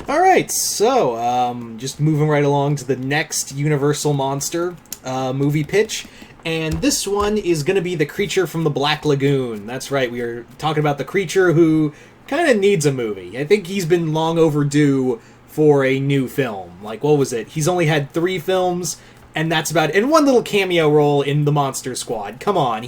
All right, so just moving right along to the next Universal Monster movie pitch, and this one is going to be the creature from the Black Lagoon. That's right, we are talking about the creature who kind of needs a movie. I think he's been long overdue for a new film. Like, what was it? He's only had 3 films, and that's about it. And one little cameo role in the Monster Squad. Come on,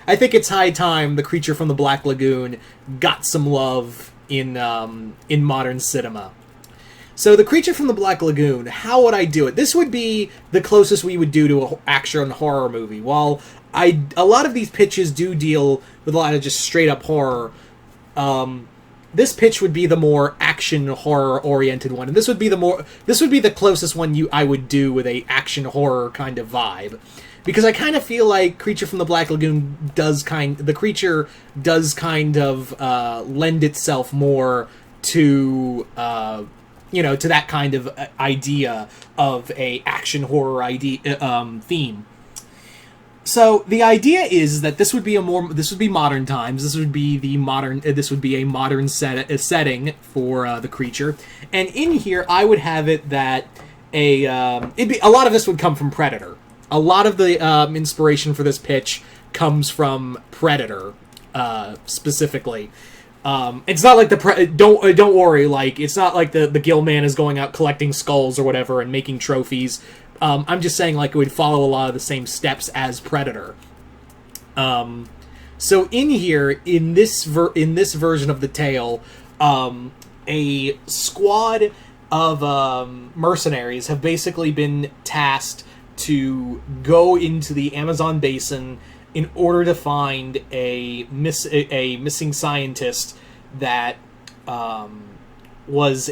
I think it's high time the creature from the Black Lagoon got some love in modern cinema. So the creature from the Black Lagoon, how would I do it? This would be the closest we would do to an action horror movie. While a lot of these pitches do deal with a lot of just straight up horror, this pitch would be the more action horror oriented one, and this would be the closest one I would do with a action horror kind of vibe. Because I kind of feel like Creature from the Black Lagoon the creature does kind of lend itself more to to that kind of idea of a action horror theme. So the idea is that this would be modern times. This would be a modern setting for the creature. And in here, I would have it that a lot of this would come from Predator. A lot of the inspiration for this pitch comes from Predator, specifically. It's not like don't worry, like it's not like the Gill Man is going out collecting skulls or whatever and making trophies. I'm just saying, like, it would follow a lot of the same steps as Predator. So in here, in this version of the tale, a squad of mercenaries have basically been tasked to go into the Amazon basin in order to find a missing scientist that was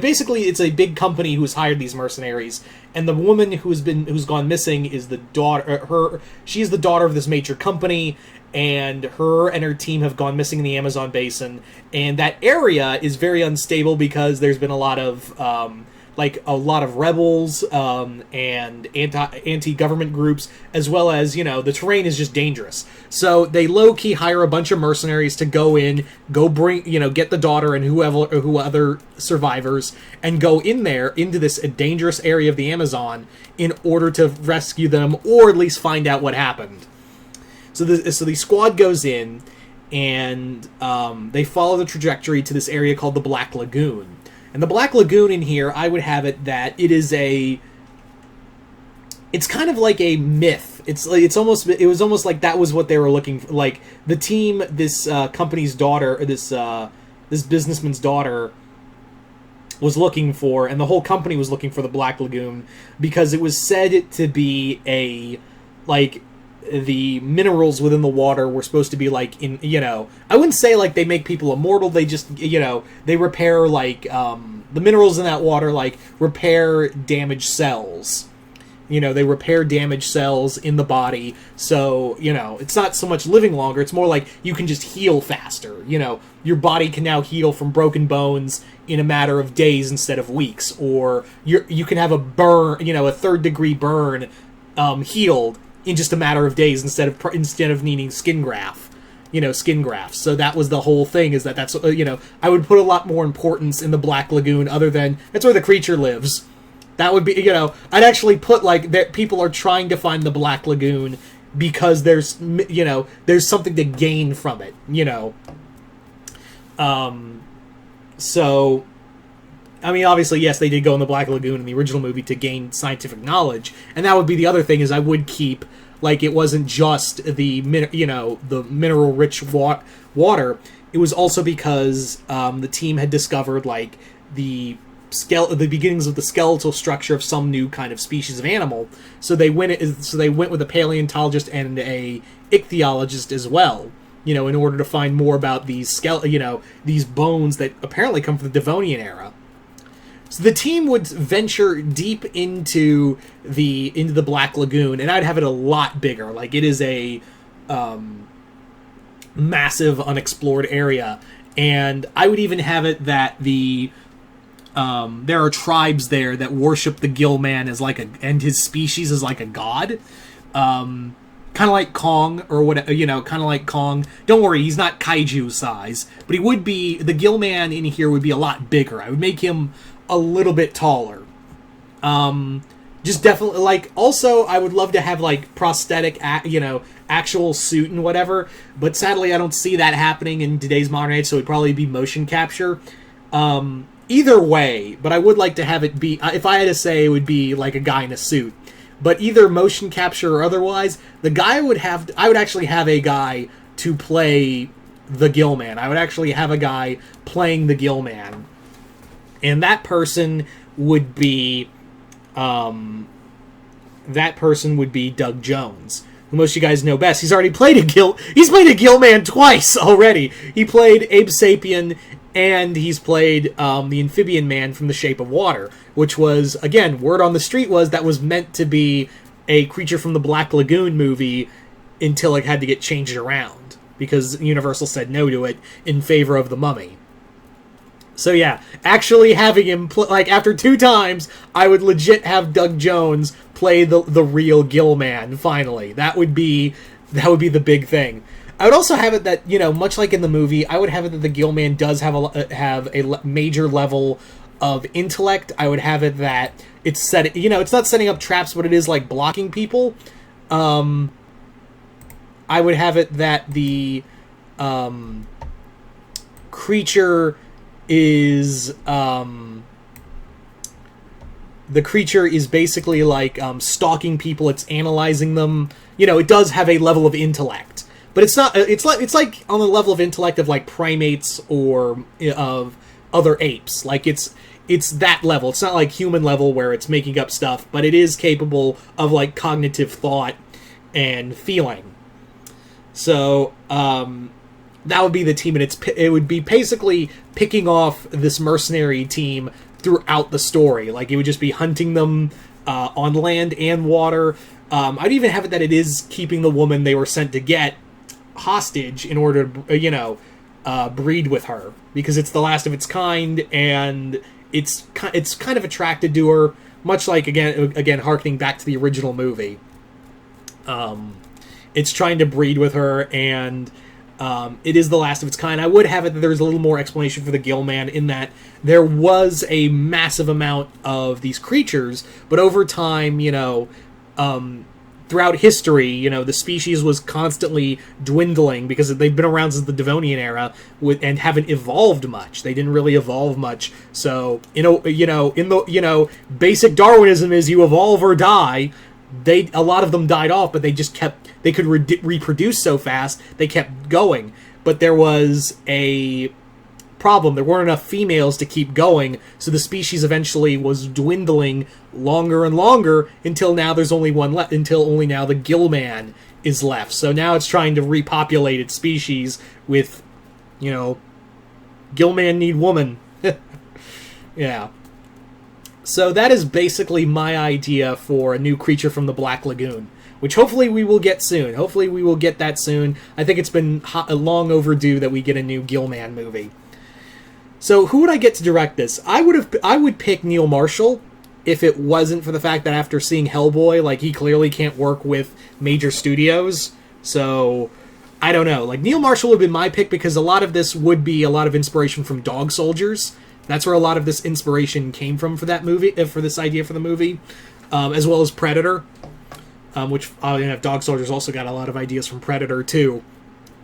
basically it's a big company who's hired these mercenaries, and the woman who's gone missing is the daughter. She is the daughter of this major company, and her team have gone missing in the Amazon basin, and that area is very unstable because there's been a lot of rebels and anti-government groups, as well as, the terrain is just dangerous. So they low-key hire a bunch of mercenaries to go bring, get the daughter and who other survivors, and go in there, into this dangerous area of the Amazon, in order to rescue them, or at least find out what happened. So the squad goes in, and they follow the trajectory to this area called the Black Lagoon. And the Black Lagoon in here, I would have it that it's kind of like a myth. It was almost like that was what they were looking for. Like, the team, this company's daughter, or this businessman's daughter was looking for, and the whole company was looking for the Black Lagoon, because it was said to be the minerals within the water were supposed to be I wouldn't say like they make people immortal. They just, they repair the minerals in that water, repair damaged cells. They repair damaged cells in the body. So, it's not so much living longer. It's more like you can just heal faster. Your body can now heal from broken bones in a matter of days instead of weeks. Or you can have a burn, a 3rd degree burn, healed in just a matter of days instead of needing skin grafts. So that was the whole thing, is that's I would put a lot more importance in the Black Lagoon, other than that's where the creature lives. That would be, I'd actually put that people are trying to find the Black Lagoon because there's something to gain from it. So I mean, obviously, yes, they did go in the Black Lagoon in the original movie to gain scientific knowledge, and that would be the other thing, is I would keep, it wasn't just the mineral-rich water. It was also because the team had discovered, the beginnings of the skeletal structure of some new kind of species of animal. So they went with a paleontologist and a ichthyologist as well, in order to find more about these these bones that apparently come from the Devonian era. So the team would venture deep into the Black Lagoon, and I'd have it a lot bigger. It is a massive unexplored area, and I would even have it that there are tribes there that worship the Gill Man as and his species as a god. Kind kind of like Kong or what, kind of like Kong. Don't worry, he's not kaiju size, but he would be, the Gill Man in here would be a lot bigger. I would make him a little bit taller. Just definitely, like, also, I would love to have, like, prosthetic, actual suit and whatever, but sadly I don't see that happening in today's modern age, so it'd probably be motion capture. Either way, but I would like to have it be, if I had to say, it would be like a guy in a suit. But either motion capture or otherwise, the guy I would actually have a guy to play the Gill Man. I would actually have a guy playing the Gill Man. And that person would be, Doug Jones, who most of you guys know best. He's already played he's played a Gill Man twice already. He played Abe Sapien, and he's played the Amphibian Man from The Shape of Water, which was, again, word on the street was that was meant to be a Creature from the Black Lagoon movie until it had to get changed around, because Universal said no to it in favor of The Mummy. So yeah, actually having him, after 2 times, I would legit have Doug Jones play the real Gill Man, finally. That would be the big thing. I would also have it that, much like in the movie, I would have it that the Gill Man does have a major level of intellect. I would have it that it's it's not setting up traps, but it is, like, blocking people. I would have it that the creature is basically like stalking people. It's analyzing them. It does have a level of intellect, but it's not. It's like on the level of intellect of like primates or of other apes. Like it's that level. It's not like human level where it's making up stuff, but it is capable of like cognitive thought and feeling. So that would be the team, and it would be basically picking off this mercenary team throughout the story. Like, it would just be hunting them on land and water. I'd even have it that it is keeping the woman they were sent to get hostage in order to, breed with her, because it's the last of its kind, and it's kind of attracted to her, much like, again, harkening back to the original movie. It's trying to breed with her, and it is the last of its kind. I would have it that there's a little more explanation for the Gill Man, in that there was a massive amount of these creatures, but over time, throughout history, the species was constantly dwindling because they've been around since the Devonian era and haven't evolved much. They didn't really evolve much. So, basic Darwinism is you evolve or die. A lot of them died off, but they could reproduce so fast, they kept going. But there was a problem. There weren't enough females to keep going, so the species eventually was dwindling longer and longer until now there's only one left, until only now the Gill Man is left. So now it's trying to repopulate its species with, Gill Man need woman. Yeah. So that is basically my idea for a new Creature from the Black Lagoon, which hopefully we will get soon. Hopefully we will get that soon. I think it's been long overdue that we get a new Gill Man movie. So who would I get to direct this? I would pick Neil Marshall, if it wasn't for the fact that after seeing Hellboy, like, he clearly can't work with major studios. So I don't know. Like, Neil Marshall would have been my pick, because a lot of this would be a lot of inspiration from Dog Soldiers. That's where a lot of this inspiration came from for that movie, for this idea for the movie, as well as Predator, which Dog Soldiers also got a lot of ideas from Predator 2.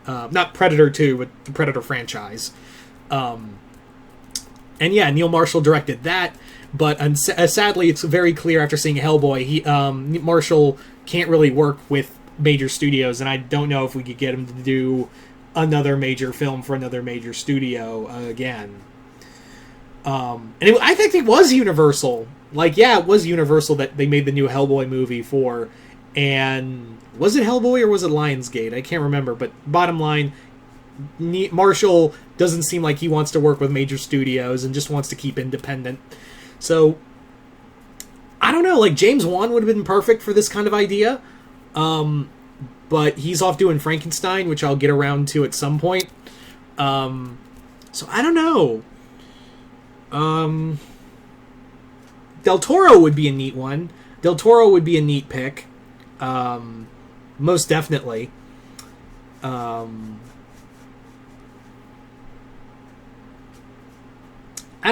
Not Predator 2, but the Predator franchise. And yeah, Neil Marshall directed that, but sadly, it's very clear after seeing Hellboy, Marshall can't really work with major studios, and I don't know if we could get him to do another major film for another major studio again. I think it was Universal. Like, yeah, it was Universal that they made the new Hellboy movie for. And was it Hellboy or was it Lionsgate? I can't remember. But bottom line, Marshall doesn't seem like he wants to work with major studios and just wants to keep independent. So, I don't know. Like, James Wan would have been perfect for this kind of idea. But he's off doing Frankenstein, which I'll get around to at some point. So, I don't know. Del Toro would be a neat one. Del Toro would be a neat pick. most definitely. I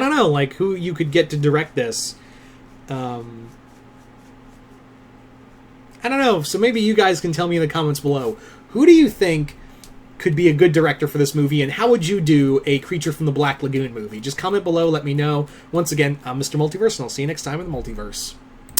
don't know, like, who you could get to direct this. I don't know, so maybe you guys can tell me in the comments below. Who do you think could be a good director for this movie, and how would you do a Creature from the Black Lagoon movie? Just comment below, let me know. Once again, I'm Mr. Multiverse, and I'll see you next time in the Multiverse.